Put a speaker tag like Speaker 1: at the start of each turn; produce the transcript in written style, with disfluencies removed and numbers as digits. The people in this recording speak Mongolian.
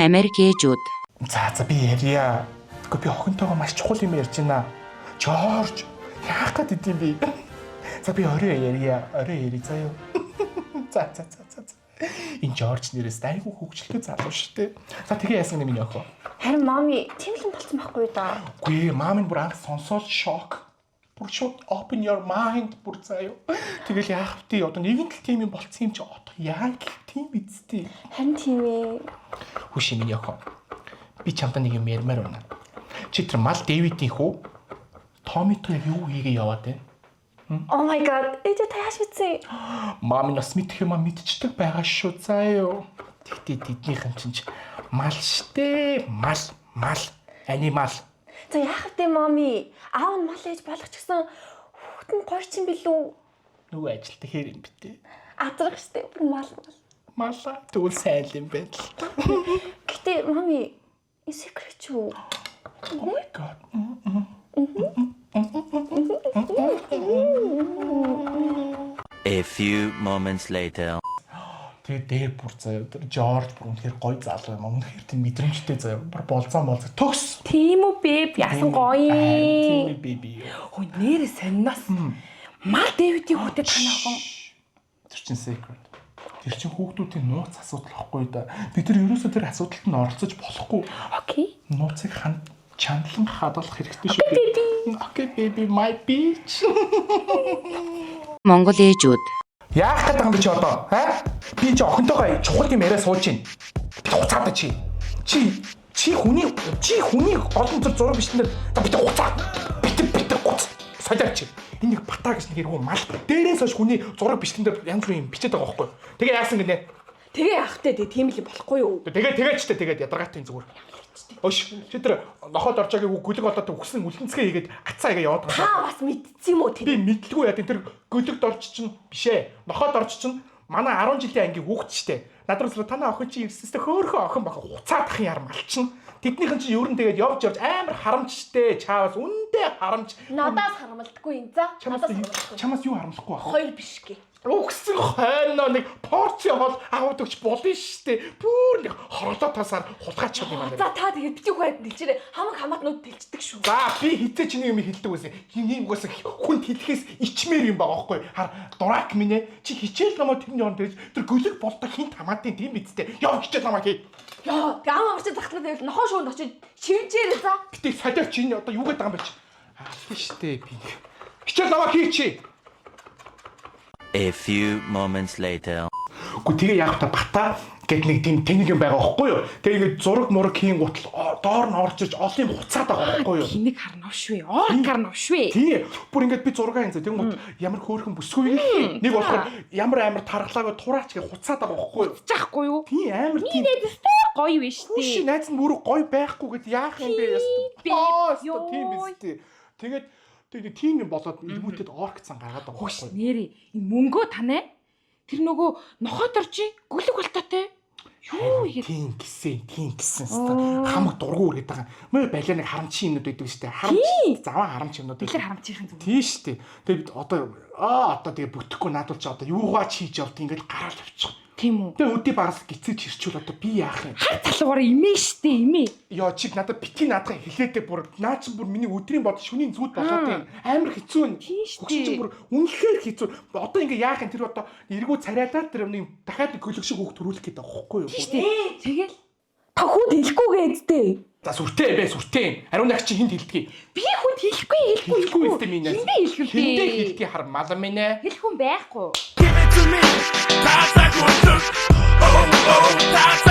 Speaker 1: Америк ээжүүд.
Speaker 2: За би ярья. Гэхдээ би охинтойгоо маш чухал юм ярьж байна. Жорж яах гээд идэм би? За би орой ярья. Заяа. За. Энэ Жорж нэрээс айгүй хөвгчлөлтэй залуу шүү дээ. За тэгээ яасан юм минь охин.
Speaker 3: Харин мами тийм л болсон байхгүй да.
Speaker 2: Үгүй мам нь бүр анх сонсоод шок. Бүр шууд open your mind бүр заяа. Тэгэл яах вэ? Одоо нэгэн л тийм юм болцсон юм чи одоо яг тийм эцтэй.
Speaker 3: Харин тийм ээ.
Speaker 2: Хүши минь охин. Би чамтай нэг юм ярмаар байна. Чи тэр мал Дэвидийн хүү Томитой юу хийгээ яваад байна?
Speaker 3: Oh my god. Ээж та яаш битсэн?
Speaker 2: Мам нас мэдэх юм мэдчихдэг байгаа шүү заяа. Тэгтээ тэднийхэн чинь мал штэ. Мал. Анимал.
Speaker 3: За яах вэ мами? Аав нь мал ээж болох ч гэсэн хүүхэд нь гоё ч юм билүү?
Speaker 2: Нөгөө ажилт хэр юм битээ.
Speaker 3: Адрах штэ. Бүр мал.
Speaker 2: Мала тэгвэл сайн юм байна л.
Speaker 3: Гэтэ мами энэ секрет юу?
Speaker 2: Oh my god.
Speaker 4: A few moments later.
Speaker 2: Тэгээ дээр бүр заяа тэр Жорж бүр үнэхээр гоё залуу юм. Үнэхээр тийм мэдрэмжтэй заяа. Бүр болцоо төгс.
Speaker 3: Тийм үү бэб ясан гоё.
Speaker 2: Тийм беби.
Speaker 3: Хөө нэрээ сонноос. Мал Дэвидийн хүүтэй тань охин.
Speaker 2: Тэр чин secret. Тэр чин хүүхдүүдийн нууц асуудал واخгүй да. Бид нар ерөөсөө тэр асуудалд нь оролцож болохгүй.
Speaker 3: Окей.
Speaker 2: Нууцыг чандлан хадгалах хэрэгтэй шүү дээ. Okay baby my bitch.
Speaker 1: Монгол ээжүүд.
Speaker 2: Яах гэдэг юм бэ чи одоо? Би чи охинтойгоо чухал юм яриа сууж байна. Би хуцаад чи. Чи хүний олон зур зураг бичнээр би хуцаа. Бит гоц. Солиор чи. Энэ нэг бата гэж нэг хэрэг мал. Дээрээс хойш хүний зураг бичлэндээр янз бүрийн юм бичээд байгаа байхгүй. Тэгээ яасан гинэ?
Speaker 3: Тэгээ яах вэ? Тийм л болохгүй юу?
Speaker 2: Тэгээд ядаргаатай зүгээр. Өш чи тэр нохоод орчоогийн гүлэг болоод үхсэн үлгэнцгээ хийгээд гацаа игээ яваад байгаа.
Speaker 3: Та бас мэдсэн юм уу тэр?
Speaker 2: Би мэдлгүй яа тэр гүлэгд орч чинь бишээ. Нохоод орч чинь манай 10 жилийн ангийн хүүхд штэ. Надруу танаа охин чи ирсэнстэй хөөхөн охин баха хуцаад ахын яр малчин. Тэднийхэн чи ер нь тэгээд явж амар харамжтэй. Чаавас үндэ харамж.
Speaker 3: Надаас харамлдаггүй юм за.
Speaker 2: Чамаас юу харамлахгүй байх?
Speaker 3: Хоёр биш гээ.
Speaker 2: Өгсөн хойноо нэг порц явал аваад өгч болно штэ. Бүр нэг хорлоо тасаар хулгаач юм байна.
Speaker 3: За та тэгээд битгий хойд дэлжээрээ хамаг хамаатнууд тэлждэг шүү.
Speaker 2: За би хитэ чиний юм хэлдэг байсан. Ийм угаасаа хүн хэлэхээс ичмээр юм байгаа байхгүй. Хар дурак минь ээ. Чи хичээл намаа тэрний орнд дэж тэр гөлөг болдог хин хамаатын тийм бидтэй. Яа хичээл намаа хий.
Speaker 3: Яа, гам амарч захлаад байвал нохоо шуунд очиж шивжээрээ за.
Speaker 2: Гэтэ солиор чи энэ одоо юу гэдэг юм бэ чи? Аль штэ би. Хичээл намаа хий чи.
Speaker 4: A few moments later.
Speaker 2: Гү тэгээ яг та бата гэд нэг тийм тэнэг юм байгаа байхгүй юу? Тэгээ зураг мураг хийн гутал доор нь орж иж олон юм хуцаад байгаа байхгүй юу?
Speaker 3: Хинэг харна швэ. Орг харна швэ.
Speaker 2: Тий. Бүр ингээд би зураг хин зэ тэгмэд ямар хөөрхөн бүсгүй нэг болохоор ямар тархлаагаа тураач гэ хуцаад байгаа байхгүй юу?
Speaker 3: Жахгүй юу?
Speaker 2: Тий амар тийм.
Speaker 3: Гоё биш үү?
Speaker 2: Үгүй найз нь бүр гоё байхгүй гэд яах юм бэ ястаа. Тийм биз дээ. Тэгээд тэгээд тийм юм болоод илгүүтэд оркцсан гаргаад байгаа
Speaker 3: байхгүй юу? Нэрээ энэ мөнгөө танаа тэр нөгөө нохоод орчи гүлэг болтоотой. Юу игээд
Speaker 2: тийм гисэн хамаг дургу үргээд байгаа. Мөр балиа нэг харамчин юмнууд байдаг шүү дээ. Харамч заваа харамч юмнууд.
Speaker 3: Тэгэхээр харамчийн зүг.
Speaker 2: Тийм шүү дээ. Тэгээд одоо тэгээ бүтэхгүй наадвал чи одоо юугаа хийж явд ингээд гараал авчих.
Speaker 3: Тийм үү.
Speaker 2: Тэгээ өдөө багаас гисэж ирчүүл одоо би яах юм?
Speaker 3: Хар талуугаар имээ штэ имээ.
Speaker 2: Йоо чиг надад бити наадах хэлээдээ бүр наа чи бүр миний өдрийн бод шүний зүуд болоод юм. Амар хэцүү. Хөгшин чи бүр үнэхээр хэцүү. Одоо ингээ яах юм тэр одоо эргүү царайдаа тэр нэг дахиад гөлөг шиг хөөх төрүүлэх гээд байгаа байхгүй юу?
Speaker 3: Тэгэл та хүнд хэлэхгүйгээ эзтэй.
Speaker 2: За сүртэй. Ариун нагч чи хинт хэлдгийг.
Speaker 3: Би хүнд хэлэхгүй
Speaker 2: эзтэй минь.
Speaker 3: Хиндэ
Speaker 2: хэлдгийг хар мал минь ээ.
Speaker 3: Хэлэх хүн байхгүй.
Speaker 5: Give it to me. That's a good look. Oh, that's